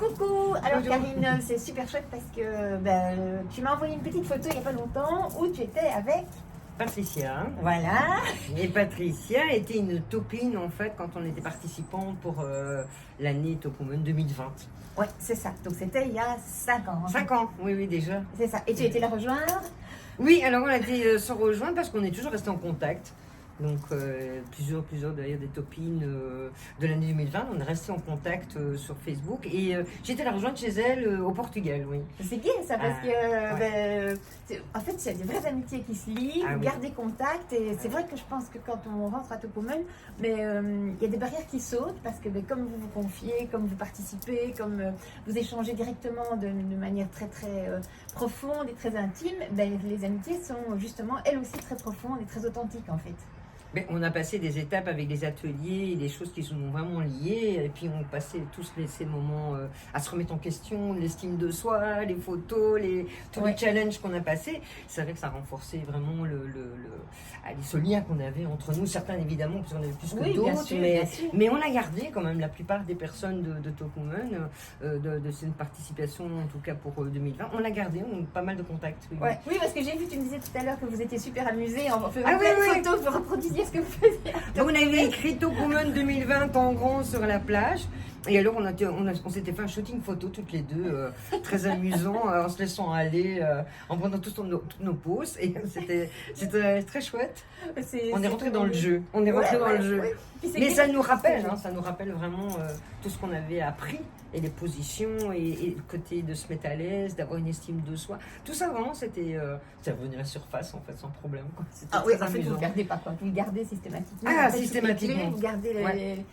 Coucou. Alors Bonjour. Karine, c'est super chouette parce que tu m'as envoyé une petite photo il n'y a pas longtemps où tu étais avec... Patricia. Voilà. Et Patricia était une topine en fait quand on était participant pour l'année Tokumen 2020. Ouais, c'est ça. Donc c'était il y a 5 ans. 5 ans, oui, oui, déjà. C'est ça. Et tu étais la rejoindre? Oui, alors on a été se rejoindre parce qu'on est toujours resté en contact. Donc plusieurs d'ailleurs des topines de l'année 2020, on est resté en contact sur Facebook et j'ai été la rejoindre chez elle au Portugal, oui. C'est bien ça parce que ouais. en fait il y a des vraies amitiés qui se lient, Ah vous oui. gardez contact et c'est vrai que je pense que quand on rentre à Tokumen, mais il y a des barrières qui sautent parce que comme vous vous confiez, comme vous participez, comme vous échangez directement de manière très très profonde et très intime, les amitiés sont justement elles aussi très profondes et très authentiques en fait. Mais on a passé des étapes avec des ateliers, des choses qui sont vraiment liées, et puis on passait tous ces moments à se remettre en question, l'estime de soi, les photos, tous les challenges qu'on a passés. C'est vrai que ça renforçait vraiment ce lien qu'on avait entre nous. Certains évidemment, parce qu'on avait plus que d'autres, mais on a gardé quand même la plupart des personnes de Tokumen, de cette participation en tout cas pour 2020. On a gardé, on a pas mal de contacts. Oui, oui, parce que j'ai vu, tu me disais tout à l'heure que vous étiez super amusés en faisant plein de photos, vous reproduisiez ce que vous faisiez. Donc on avait écrit Tokumen 2020 en grand sur la plage. Et alors on s'était fait un shooting photo toutes les deux, très amusant, en se laissant aller, en prenant toutes nos poses. Et c'était très chouette. On est rentré dans le jeu. On est rentré dans le jeu. Mais ça nous rappelle, ça nous rappelle vraiment tout ce qu'on avait appris et les positions et le côté de se mettre à l'aise, d'avoir une estime de soi. Tout ça vraiment c'était ça revenait à la surface en fait sans problème. Ah oui, en fait vous ne le gardez pas quoi, vous le gardez systématiquement. Ah, en fait, systématiquement. Vous gardez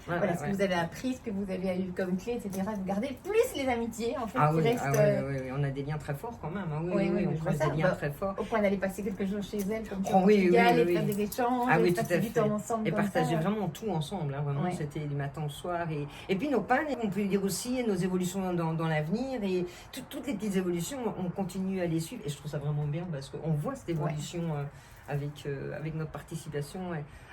ce que vous avez appris, ce que vous avez eu comme clé, etc. Vous gardez plus les amitiés en fait qui restent. Oui, on a des liens très forts quand même. Oui, on crée des liens très forts. Au point d'aller passer quelques jours chez elle, comme tu et faire des échanges, et passer du temps ensemble. Et partager vraiment tout ensemble. Vraiment, c'était du matin au soir. Et puis nos pannes, on peut dire aussi nos évolutions dans l'avenir. Et toutes les petites évolutions, on continue à les suivre. Et je trouve ça vraiment bien parce qu'on voit cette évolution avec notre participation.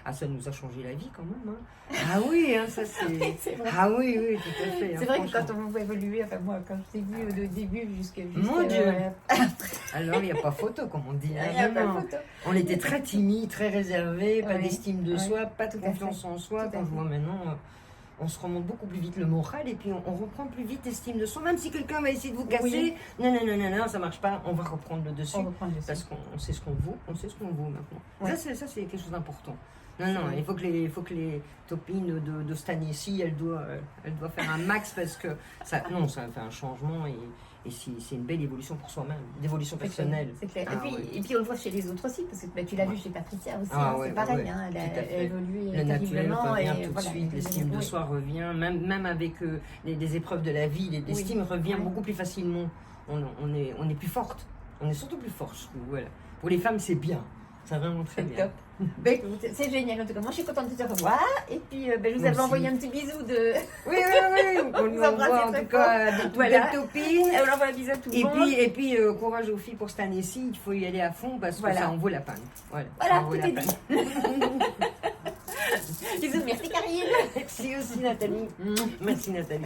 Ça nous a changé la vie quand même. Ah oui, ça c'est. Ah oui, tout à fait. C'est vrai que quand on vous voit évoluer, enfin moi, quand je t'ai vu au début jusqu'à. Mon Dieu! Alors il n'y a pas photo, comme on dit. On était très timide, très réservé, pas d'estime de soi, pas de confiance en soi. Quand je vois maintenant, on se remonte beaucoup plus vite le moral et puis on reprend plus vite l'estime de soi. Même si quelqu'un va essayer de vous casser, non, ça marche pas, on va reprendre le dessus. Parce qu'on sait ce qu'on vaut, maintenant. Ça c'est quelque chose d'important. Non, il faut que les topines de cette année-ci, elles doivent faire un max parce que ça fait un changement et c'est une belle évolution pour soi-même, d'évolution personnelle. C'est clair. Et puis on le voit chez les autres aussi, parce que tu l'as vu chez Patricia aussi, c'est pareil, elle a évolué le naturel revient tout de voilà, suite, l'estime de soi revient, même avec les épreuves de la vie, l'estime revient beaucoup plus facilement. On est plus forte, on est surtout plus forte, je trouve. Voilà. Pour les femmes, c'est bien. C'est vraiment très bien. Top. C'est génial en tout cas. Moi je suis contente de te revoir. Et puis je vous avais envoyé un petit bisou de. Oui. On nous envoie en tout cas des belles copines. On envoie un bisou à tout le monde. Et puis courage aux filles pour cette année-ci. Il faut y aller à fond parce que ça en vaut la peine. Voilà, tout est dit. Bisous, merci Karine. Merci aussi Nathalie. Merci Nathalie.